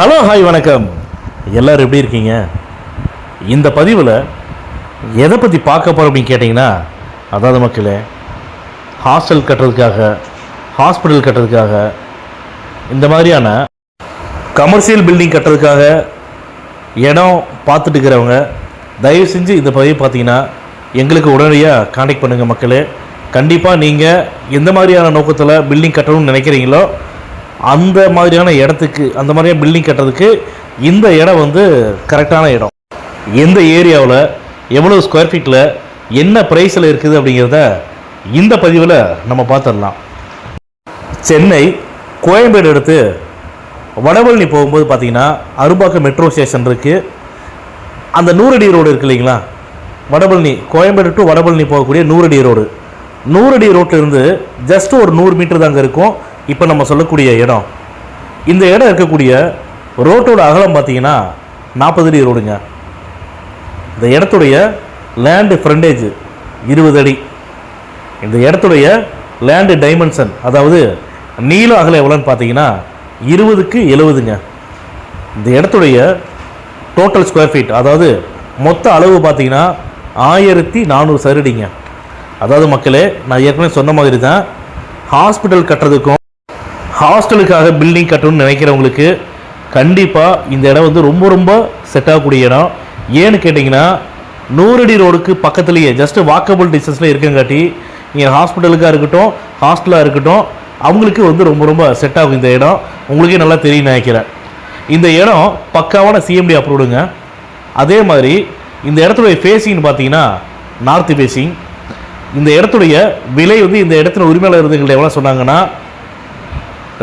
Hello hi வணக்கம். எல்லோரும் எப்படி இருக்கீங்க? இந்த பதிவில் எதை பற்றி பார்க்க போகிறோம் அப்படின்னு கேட்டிங்கன்னா, அதாவது மக்களே, ஹாஸ்டல் கட்டுறதுக்காக, ஹாஸ்பிட்டல் கட்டுறதுக்காக, இந்த மாதிரியான கமர்ஷியல் பில்டிங் கட்டுறதுக்காக இடம் பார்த்துட்டு இருக்கிறவங்க தயவு செஞ்சு இந்த பதிவை பார்த்தீங்கன்னா எங்களுக்கு உடனடியாக கான்டாக்ட் பண்ணுங்கள் மக்களே. கண்டிப்பாக நீங்கள் எந்த மாதிரியான நோக்கத்தில் பில்டிங் கட்டணும்னு நினைக்கிறீங்களோ அந்த மாதிரியான இடத்துக்கு, அந்த மாதிரியான பில்டிங் கட்டுறதுக்கு இந்த இடம் வந்து கரெக்டான இடம். எந்த ஏரியாவில் எவ்வளோ ஸ்கொயர் ஃபீட்டில் என்ன ப்ரைஸில் இருக்குது அப்படிங்கிறத இந்த பதிவில் நம்ம பார்த்துடலாம். சென்னை கோயம்பேடு எடுத்து வடபழனி போகும்போது பார்த்தீங்கன்னா அரும்பாக்கம் மெட்ரோ ஸ்டேஷன் இருக்குது. அந்த 100 அடி ரோடு இருக்குது இல்லைங்களா, வடபழனி கோயம்பேடு டு வடபழனி போகக்கூடிய 100 அடி ரோடு. 100 அடி ரோட்டிலிருந்து ஜஸ்ட் ஒரு 100 மீட்டர் தாங்க இருக்கும் இப்போ நம்ம சொல்லக்கூடிய இடம். இந்த இடம் இருக்கக்கூடிய ரோட்டோட அகலம் பார்த்தீங்கன்னா 40 அடி ரோடுங்க. இந்த இடத்துடைய லேண்டு ஃப்ரண்டேஜ் 20 அடி. இந்த இடத்துடைய லேண்டு டைமென்ஷன், அதாவது நீள அகலம் எவ்வளோன்னு பார்த்தீங்கன்னா 20க்கு 70ங்க. இந்த இடத்துடைய டோட்டல் ஸ்கொயர் ஃபீட், அதாவது மொத்த அளவு பார்த்தீங்கன்னா 1400 சதுரடிங்க. அதாவது மக்களே, நான் ஏற்கனவே சொன்ன மாதிரி தான், ஹாஸ்பிட்டல் கட்டுறதுக்கும் ஹாஸ்டலுக்காக பில்டிங் கட்டணும்னு நினைக்கிறவங்களுக்கு கண்டிப்பாக இந்த இடம் வந்து ரொம்ப ரொம்ப செட் ஆகக்கூடிய இடம். ஏன்னு கேட்டிங்கன்னா 100 அடி ரோடுக்கு பக்கத்துலேயே ஜஸ்ட்டு வாக்கபிள் டிஸ்டன்ஸில் இருக்கங்காட்டி நீங்கள் ஹாஸ்பிட்டலுக்காக இருக்கட்டும், ஹாஸ்டலாக இருக்கட்டும், அவங்களுக்கு வந்து ரொம்ப ரொம்ப செட் ஆகும் இந்த இடம். உங்களுக்கே நல்லா தெரியும் நினைக்கிறேன். இந்த இடம் பக்காவான சிஎம்டி அப்ரூவ்டுங்க. அதே மாதிரி இந்த இடத்துடைய ஃபேஸிங்னு பார்த்தீங்கன்னா நார்த் ஃபேஸிங். இந்த இடத்துடைய விலை வந்து இந்த இடத்துல உரிமையாளர் இருந்துகிட்ட எவ்வளோ சொன்னாங்கன்னா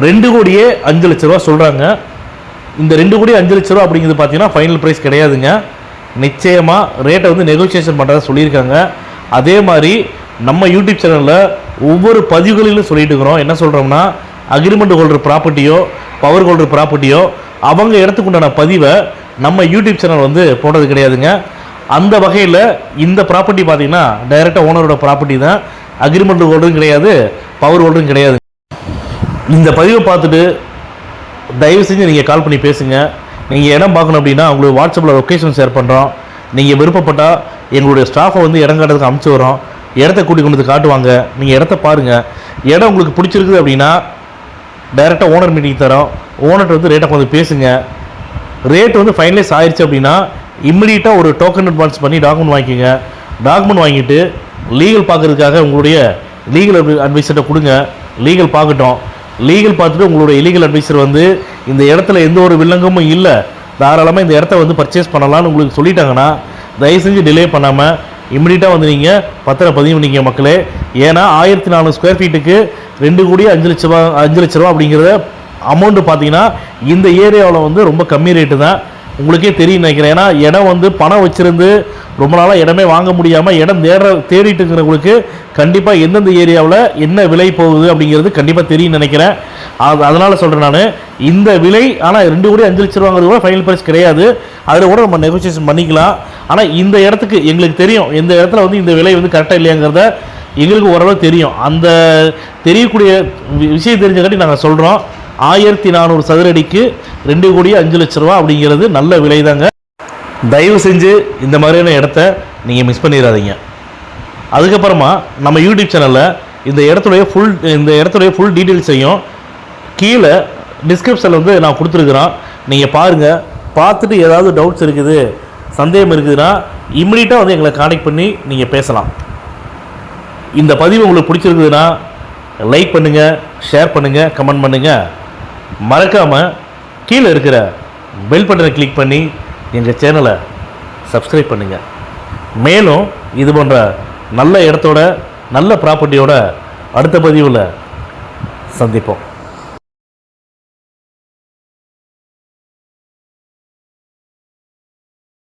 2,05,00,000 சொல்கிறாங்க. இந்த 2,05,00,000 அப்படிங்கிறது பார்த்தீங்கன்னா ஃபைனல் ப்ரைஸ் கிடையாதுங்க. நிச்சயமாக ரேட்டை வந்து நெகோசியேஷன் பண்ணுறதா சொல்லியிருக்காங்க. அதே மாதிரி நம்ம யூடியூப் சேனலில் ஒவ்வொரு பதிவுகளிலும் சொல்லிட்டு இருக்கிறோம். என்ன சொல்கிறோம்னா, அக்ரிமெண்ட் ஹோல்டர் ப்ராப்பர்ட்டியோ பவர் ஹோல்டர் ப்ராப்பர்ட்டியோ அவங்க இடத்துக்கு உண்டான பதிவை நம்ம யூடியூப் சேனல் வந்து போடுறது கிடையாதுங்க. அந்த வகையில் இந்த ப்ராப்பர்ட்டி பார்த்தீங்கன்னா டைரெக்டாக ஓனரோட ப்ராப்பர்ட்டி தான். அக்ரிமெண்ட் ஹோல்டரும் கிடையாது, பவர் ஹோல்டரும் கிடையாது. இந்த பதிவை பார்த்துட்டு தயவு செஞ்சு நீங்கள் கால் பண்ணி பேசுங்க. நீங்கள் இடம் பார்க்கணும் அப்படின்னா உங்களுக்கு வாட்ஸ்அப்பில் லொக்கேஷன் ஷேர் பண்ணுறோம். நீங்கள் விருப்பப்பட்டால் எங்களுடைய ஸ்டாஃபை வந்து இடம் காட்டுறதுக்கு அனுப்பிச்சி வரோம். இடத்த கூட்டி கொண்டு வந்து காட்டுவாங்க. நீங்கள் இடத்த பாருங்கள். இடம் உங்களுக்கு பிடிச்சிருக்குது அப்படின்னா டைரெக்டாக ஓனர் மீட்டிங் தரோம். ஓனர்கிட்ட வந்து ரேட்டை கொஞ்சம் பேசுங்க. ரேட் வந்து ஃபைனலைஸ் ஆயிடுச்சு அப்படின்னா இம்மிடியட்டாக ஒரு டோக்கன் அட்வான்ஸ் பண்ணி டாக்குமெண்ட் வாங்கிக்கோங்க. டாக்குமெண்ட் வாங்கிட்டு லீகல் பார்க்குறதுக்காக உங்களுடைய லீகல் அட்வைஸர்கிட்ட கொடுங்க. லீகல் பார்க்கட்டும். லீகல் பார்த்துட்டு உங்களுடைய லீகல் அட்வைசர் வந்து இந்த இடத்துல எந்த ஒரு வில்லங்கமும் இல்லை, தாராளமாக இந்த இடத்த வந்து பர்ச்சேஸ் பண்ணலான்னு உங்களுக்கு சொல்லிட்டாங்கன்னா தயவு செஞ்சு டிலே பண்ணாமல் இம்மிடியட்டாக வந்து நீங்கள் பத்திரம் பதிவு பண்ணிக்க மக்களே. ஏன்னா 1400 ஸ்கொயர் ஃபீட்டுக்கு 2,05,00,000 அப்படிங்கிறத அமௌண்ட்டு பார்த்தீங்கன்னா இந்த ஏரியாவில் வந்து ரொம்ப கம்மி ரேட்டு தான். உங்களுக்கே தெரியும் நினைக்கிறேன். ஏன்னா இடம் வந்து பணம் வச்சுருந்து ரொம்ப நாளாக இடமே வாங்க முடியாமல் இடம் தேடிட்டு இருக்கிறவங்களுக்கு கண்டிப்பாக எந்தெந்த ஏரியாவில் என்ன விலை போகுது அப்படிங்கிறது கண்டிப்பாக தெரியும் நினைக்கிறேன். அதனால் சொல்கிறேன் நான், இந்த விலை ஆனால் 2,05,00,000 கூட ஃபைனல் ப்ரைஸ் கிடையாது. அதில் கூட நம்ம நெகோசியேஷன் பண்ணிக்கலாம். ஆனால் இந்த இடத்துக்கு எங்களுக்கு தெரியும், இந்த இடத்துல வந்து இந்த விலை வந்து கரெக்டாக இல்லையாங்கிறத எங்களுக்கு ஓரளவு தெரியும். அந்த தெரியக்கூடிய விஷயம் தெரிஞ்சங்காட்டி நாங்கள் சொல்கிறோம். 1400 சதுரடிக்கு 2,05,00,000 அப்படிங்கிறது நல்ல விலை தாங்க. தயவு செஞ்சு இந்த மாதிரியான இடத்த நீங்கள் மிஸ் பண்ணிடாதீங்க. அதுக்கப்புறமா நம்ம யூடியூப் சேனலில் இந்த இடத்துடைய ஃபுல் டீட்டெயில்ஸையும் கீழே டிஸ்கிரிப்ஷனில் வந்து நான் கொடுத்துருக்குறோம். நீங்கள் பாருங்கள். பார்த்துட்டு ஏதாவது டவுட்ஸ் இருக்குது, சந்தேகம் இருக்குதுன்னா இம்மிடியட்டாக வந்து எங்களை கான்டாக்ட் பண்ணி நீங்கள் பேசலாம். இந்த பதிவு உங்களுக்கு பிடிச்சிருக்குதுன்னா லைக் பண்ணுங்கள், ஷேர் பண்ணுங்கள், கமெண்ட் பண்ணுங்கள். மறக்காமல் கீழே இருக்கிற பெல் பட்டனை கிளிக் பண்ணி எங்கள் சேனலை சப்ஸ்கிரைப் பண்ணுங்கள். மேலும் இது போன்ற நல்ல இடத்தோட நல்ல ப்ராப்பர்ட்டியோட அடுத்த பதிவில் சந்திப்போம்.